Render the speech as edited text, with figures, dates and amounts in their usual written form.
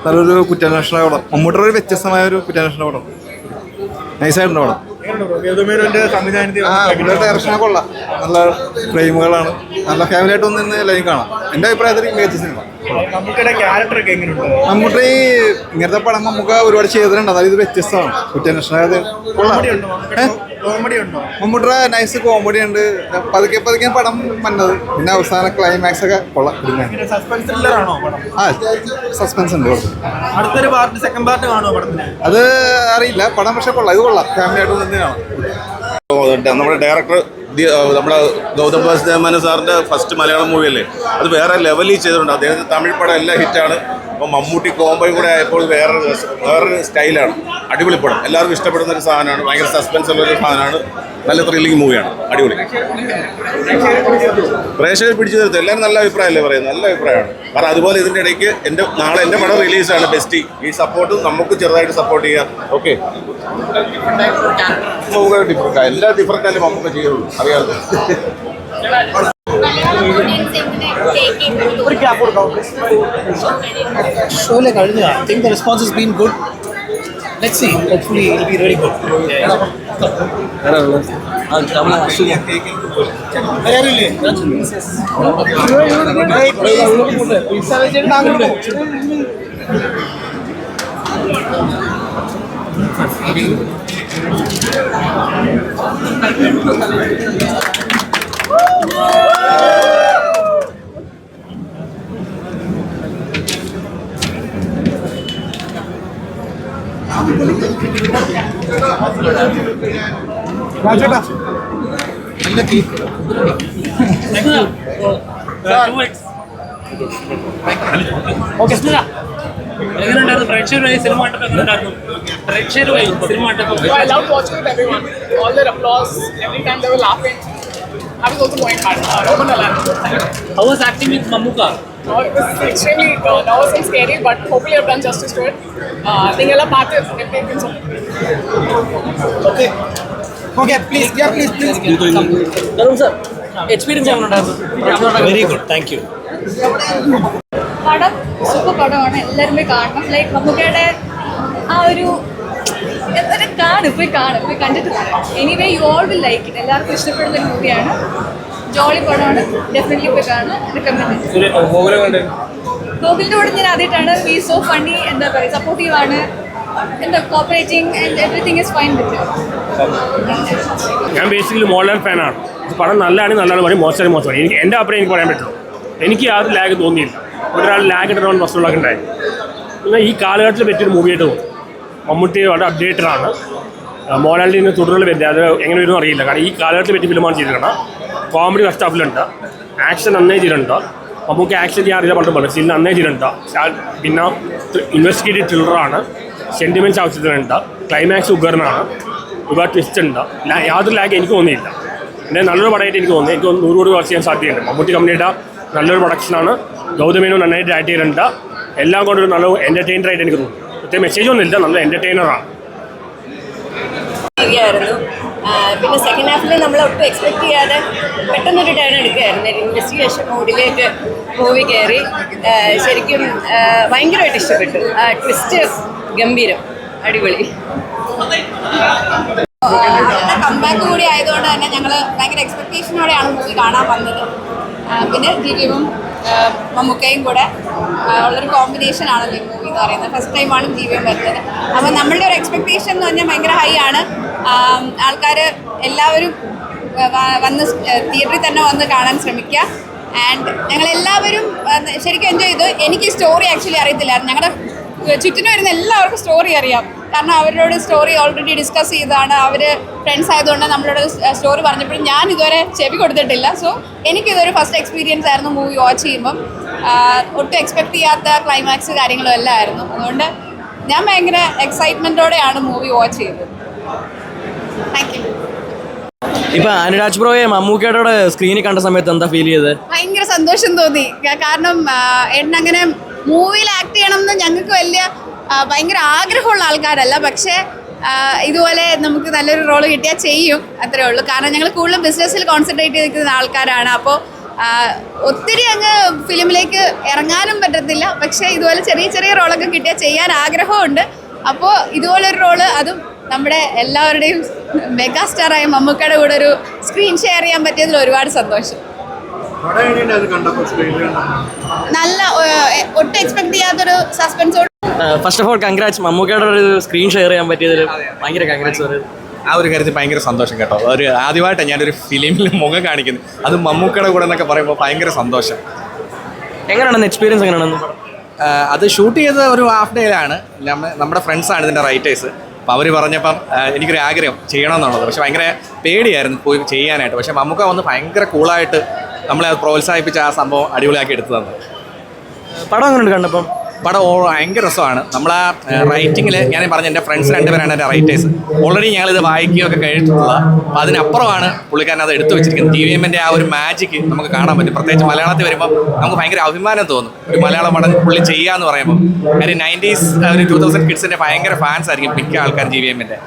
നല്ലൊരു കുറ്റാന്വേഷണ പടം. മമ്മൂട്ടിയുടെ ഒരു വ്യത്യസ്തമായ ഒരു കുറ്റാന്വേഷണ പടം. നൈസായിട്ടുണ്ട് പടം. ഡയറക്ഷനെ കൊള്ളാം. നല്ല ഫ്രെയിമുകളാണ്. നല്ല ഫാമിലി ആയിട്ട് ഒന്ന് എല്ലാവരും കാണാം. എൻ്റെ അഭിപ്രായത്തിൽ മികച്ച സിനിമ. മമ്മൂട്ടി ഇങ്ങനത്തെ പടം നമുക്ക് ഒരുപാട് ചെയ്തിട്ടുണ്ട്. അതായത് ഇത് വ്യത്യസ്തമാണ്. കുറ്റാന്വേഷണ മമ്മൂട്ടിയുടെ നൈസ് കോമഡി ഉണ്ട്. പതുക്കെ പടം വന്നത്. പിന്നെ അവസാന ക്ലൈമാക്സ് ഒക്കെ കൊള്ളാം. ആ സസ്പെൻസ് ഉണ്ട്. അത് അറിയില്ല പടം, പക്ഷെ കൊള്ളാം. ഇത് കൊള്ളാം. ഫാമിലി ആയിട്ട് തന്നെ കാണാം. നമ്മുടെ ഡയറക്ടർ നമ്മുടെ ഗൗതം വാസുദേവൻ സാറിൻ്റെ ഫസ്റ്റ് മലയാളം മൂവിയല്ലേ, അത് വേറെ ലെവലിൽ ചെയ്തിട്ടുണ്ട്. അദ്ദേഹത്തിന് തമിഴ് പടം എല്ലാം ഹിറ്റാണ്. അപ്പോൾ മമ്മൂട്ടി കോംബോയും കൂടെ ആയപ്പോൾ വേറൊരു സ്റ്റൈലാണ്. അടിപൊളി പടം, എല്ലാവർക്കും ഇഷ്ടപ്പെടുന്ന ഒരു സാധനമാണ്. ഭയങ്കര സസ്പെൻസ് ഉള്ളൊരു സാധനമാണ്. നല്ല ത്രില്ലിംഗ് മൂവിയാണ്. അടിപൊളി. പ്രേക്ഷകർ പിടിച്ചു നിർത്തും. എല്ലാവരും നല്ല അഭിപ്രായമല്ലേ പറയുന്നത്. നല്ല അഭിപ്രായമാണ്. കാരണം അതുപോലെ ഇതിൻ്റെ ഇടയ്ക്ക് നാളെ എൻ്റെ പടം റിലീസാണ് ബെസ്റ്റി. ഈ സപ്പോർട്ടും നമുക്ക് ചെറുതായിട്ട് സപ്പോർട്ട് ചെയ്യാം. ഓക്കെ, ഡിഫറെൻ്റ് എല്ലാ ഡിഫറെൻ്റ് നമുക്ക് ചെയ്യുള്ളൂ. അറിയാമല്ലോ. Surely, I think the response has been good. Let's see. Hopefully, it will be really good. രാജേട്ടാ പ്രേക്ഷകരുമായി സിനിമ കണ്ടപ്പോൾ എങ്ങനെയുണ്ടായിരുന്നു? പ്രേക്ഷകരുമായി സിനിമ കണ്ടപ്പോൾ I loved watching with everyone. All their applause, every time they were laughing. I was also going hard. How was acting with Mammootty? It was extremely nervous and scary, but hopefully I've done justice to it. I think all part of it. Okay, please. Yeah, please. Tarun sir, experience എങ്ങനെയുണ്ടായിരുന്നു? Very good. Thank you. പടം super പടമാണ്. എല്ലാവരും പോയി കാണണം. Like മമ്മൂക്കയുടെ ആ ഒരു പോയി കണ്ടിട്ട് പറയാം. Anyway you all will like it. എല്ലാവർക്കും ഇഷ്ടപ്പെടുന്ന ഒരു മൂവിയാണ്. ജോളി പടമാണ്. ഡെഫിനറ്റ്ലി പോയി കാണാൻ റെക്കമെൻഡ്. ഗോകുലിൻ്റെ കൂടെ ഞാൻ ആദ്യമായിട്ടാണ്. വി സോ ഫണ്ണി, എന്താ പറയുക, സപ്പോർട്ടീവാണ്, എന്താ cooperating and everything is fine with you. ഞാൻ ബേസിക്കലി മോഡൽ ഫാനാണ്. പടം നല്ലതാണ് പറയും, മോശമാണ്. എനിക്ക് എൻ്റെ അഭിപ്രായം എനിക്ക് പറയാൻ പറ്റുള്ളൂ. എനിക്ക് യാതൊരു ലാഗ് തോന്നിയില്ല. ഒരാൾ ലാഗ് ഇടുന്ന പ്രശ്നങ്ങളൊക്കെ ഉണ്ടായി. എന്നാൽ ഈ കാലഘട്ടത്തിൽ പറ്റിയൊരു മൂവിയായിട്ട് തോന്നി. മമ്മൂട്ടി വളരെ അപ്ഡേറ്റഡാണ്. മോഹൻലാലിൻ്റെ തുടർന്ന് വരുന്നത് അത് എങ്ങനെ വരുമെന്ന് അറിയില്ല. കാരണം ഈ കാലഘട്ടത്തിൽ പറ്റിയ ഫിലിമാണ് ചെയ്തിട്ടുണ്ട്. കോമഡി ഫസ്റ്റ് ഹാഫിലുണ്ട്, ആക്ഷൻ നന്നായി ചെയ്തിട്ടുണ്ട്. മമ്മൂക്ക് ആക്ഷൻ ചെയ്യാൻ അറിയാൻ പറ്റും, സീൻ നന്നായി ചെയ്തിട്ടുണ്ട്. പിന്നെ ഇൻവെസ്റ്റിഗേറ്റീവ് ത്രില്ലറാണ്. സെൻറ്റിമെൻറ്റ്സ് ആവശ്യത്തിനുണ്ട്. ക്ലൈമാക്സ് ഉഗ്രനാണ്. ഒരുപാട് ട്വിസ്റ്റ് ഉണ്ട്. യാതൊരു ലാഗ് എനിക്ക് തോന്നിയില്ല. എൻ്റെ നല്ലൊരു പടമായിട്ട് എനിക്ക് തോന്നി. എനിക്ക് 100 കോടി വർക്ക് ചെയ്യാൻ സാധ്യതയുണ്ട്. മമ്മൂട്ടി കമ്പനിയുടെ നല്ലൊരു പ്രൊഡക്ഷനാണ്. ഗൗതമേനോ നന്നായിട്ട് ആക്ട് ചെയ്തിട്ടുണ്ട്. എല്ലാം കൊണ്ടൊരു നല്ല എൻ്റർടൈനറായിട്ട് എനിക്ക് തോന്നി. പ്രത്യേക മെസ്സേജൊന്നുമില്ല, നല്ല എൻ്റർടൈനറാണ്. പിന്നെ സെക്കൻഡ് ഹാഫിൽ നമ്മൾ ഒട്ടും എക്സ്പെക്ട് ചെയ്യാതെ പെട്ടെന്നൊരു ടേൺ എടുക്കുകയായിരുന്നു. ഇൻവെസ്റ്റിഗേഷൻ മോഡിലേക്ക് മൂവി കയറി. ശരിക്കും ഭയങ്കരമായിട്ട് ഇഷ്ടപ്പെട്ടു. ട്വിസ്റ്റ് ഗംഭീരം, അടിപൊളി. കംബാക്ക് കൂടി ആയതുകൊണ്ട് തന്നെ ഞങ്ങൾ ഭയങ്കര എക്സ്പെക്റ്റേഷനോടെയാണ് മൂവി കാണാൻ വന്നത്. പിന്നെ ജിവിയും മമ്മൂക്കയും കൂടെ ഉള്ളൊരു കോമ്പിനേഷൻ ആണല്ലോ ഈ മൂവി എന്ന് പറയുന്നത്. ഫസ്റ്റ് ടൈമാണ് ജിവിയും വരുന്നത്. അപ്പോൾ നമ്മളുടെ ഒരു എക്സ്പെക്റ്റേഷൻ എന്ന് പറഞ്ഞാൽ ഭയങ്കര ഹൈ ആണ്. ആൾക്കാർ എല്ലാവരും വന്ന് തിയേറ്ററിൽ തന്നെ വന്ന് കാണാൻ ശ്രമിക്കുക. ആൻഡ് ഞങ്ങളെല്ലാവരും ശരിക്കും എൻജോയ് ചെയ്തു. എനിക്ക് സ്റ്റോറി ആക്ച്വലി അറിയത്തില്ലായിരുന്നു. ഞങ്ങളുടെ ചുറ്റിനും വരുന്ന എല്ലാവർക്കും സ്റ്റോറി അറിയാം. കാരണം അവരോട് സ്റ്റോറി ഓൾറെഡി ഡിസ്കസ് ചെയ്തതാണ്. അവർ ഫ്രണ്ട്സ് ആയതുകൊണ്ട് നമ്മളോട് സ്റ്റോറി പറഞ്ഞപ്പോഴും ഞാൻ ഇതുവരെ ചെവി കൊടുത്തിട്ടില്ല. സോ എനിക്കിതൊരു ഫസ്റ്റ് എക്സ്പീരിയൻസ് ആയിരുന്നു മൂവി വാച്ച് ചെയ്യുമ്പം. ഒട്ടും എക്സ്പെക്ട് ചെയ്യാത്ത ക്ലൈമാക്സ് കാര്യങ്ങളും എല്ലാം ആയിരുന്നു. അതുകൊണ്ട് ഞാൻ ഭയങ്കര എക്സൈറ്റ്മെൻറ്റോടെയാണ് മൂവി വാച്ച് ചെയ്തത്. Thank you. ഇപ്പൊ അനുരാജ് ബ്രോയെ മമ്മൂക്കയുടെ സ്ക്രീനിൽ കണ്ട സമയത്ത് എന്താ ഫീൽ ചെയ്തത്? ഭയങ്കര സന്തോഷം തോന്നി. കാരണം എണ്ണങ്ങനെ മൂവിയിൽ ആക്ട് ചെയ്യണം എന്ന് ഞങ്ങൾക്ക് ഭയങ്കര ആഗ്രഹമുള്ള ആൾക്കാരല്ല. പക്ഷേ ഇതുപോലെ നമുക്ക് നല്ലൊരു റോള് കിട്ടിയാൽ ചെയ്യും, അത്രേ ഉള്ളൂ. കാരണം ഞങ്ങൾ കൂടുതലും ബിസിനസ്സിൽ കോൺസെൻട്രേറ്റ് ചെയ്തിരിക്കുന്ന ആൾക്കാരാണ്. അപ്പോൾ ഒത്തിരി അങ്ങ് ഫിലിമിലേക്ക് ഇറങ്ങാനും പറ്റത്തില്ല, പക്ഷേ ഇതുപോലെ ചെറിയ ചെറിയ റോളൊക്കെ കിട്ടിയാൽ ചെയ്യാൻ ആഗ്രഹമുണ്ട്. അപ്പോൾ ഇതുപോലൊരു റോള്, അതും നമ്മുടെ എല്ലാവരുടെയും മെഗാ സ്റ്റാറായ മമ്മൂക്കയുടെ കൂടെ ഒരു സ്ക്രീൻ ഷെയർ ചെയ്യാൻ പറ്റിയതിൽ ഒരുപാട് സന്തോഷം. നല്ല ഒട്ടും എക്സ്പെക്ട് ചെയ്യാത്തൊരു സസ്പെൻസോട്. ഫസ്റ്റ് ഓഫ് ഓൾ കൺഗ്രാറ്റ്സ്, മമ്മൂക്കയുടെ ഒരു സ്ക്രീൻ ഷെയർ ചെയ്യാൻ പറ്റിയതിൽ ഭയങ്കര കൺഗ്രാറ്റ്സ് പറയുന്നത്. ആ ഒരു കാര്യത്തിൽ ഭയങ്കര സന്തോഷം കേട്ടോ. ഒരു ആദ്യമായിട്ടാണ് ഞാനൊരു ഫിലിമിൽ മുഖം കാണിക്കുന്നത്, അത് മമ്മൂക്കയുടെ കൂടെ എന്നൊക്കെ പറയുമ്പോൾ ഭയങ്കര സന്തോഷം. എങ്ങനെയാണെന്ന് എക്സ്പീരിയൻസ് എങ്ങനെയാണെന്ന്? അത് ഷൂട്ട് ചെയ്തത് ഒരു ഹാഫ് ഡേയിലാണ്. നമ്മുടെ ഫ്രണ്ട്സാണ് ഇതിൻ്റെ റൈറ്റേഴ്സ്. അപ്പോൾ അവർ പറഞ്ഞപ്പം എനിക്കൊരു ആഗ്രഹം ചെയ്യണമെന്നുള്ളത്, പക്ഷെ ഭയങ്കര പേടിയായിരുന്നു പോയി ചെയ്യാനായിട്ട്. പക്ഷേ മമ്മൂക്ക വന്ന് ഭയങ്കര കൂളായിട്ട് നമ്മളെ അത് പ്രോത്സാഹിപ്പിച്ച് ആ സംഭവം അടിപൊളിയാക്കി എടുത്തു തന്നത്. പടം എങ്ങനെയുണ്ട് കണ്ടപ്പം? പടം ഭയങ്കര രസമാണ്. നമ്മൾ ആ റൈറ്റിങ്ങിൽ ഞാൻ പറഞ്ഞ എൻ്റെ ഫ്രണ്ട്സ് രണ്ടുപേരാണ് എൻ്റെ റൈറ്റേഴ്സ്. ഓൾറെഡി ഞങ്ങളിത് വായിക്കുകയൊക്കെ കഴിഞ്ഞിട്ടുള്ളത്. അപ്പോൾ അതിനപ്പുറമാണ് പുള്ളിക്കാരൻ അത് എടുത്തു വെച്ചിരിക്കുന്നത്. TVMൻ്റെ ആ ഒരു മാജിക്ക് നമുക്ക് കാണാൻ പറ്റും. പ്രത്യേകിച്ച് മലയാളത്തിൽ വരുമ്പോൾ നമുക്ക് ഭയങ്കര അഭിമാനം തോന്നും, ഒരു മലയാളം പടം പുള്ളി ചെയ്യാന്ന് പറയുമ്പോൾ. കാര്യം 90s ഒരു 2000 കിഡ്സിൻ്റെ ഭയങ്കര ഫാൻസ് ആയിരിക്കും മിക്ക ആൾക്കാർ TVMൻ്റെ.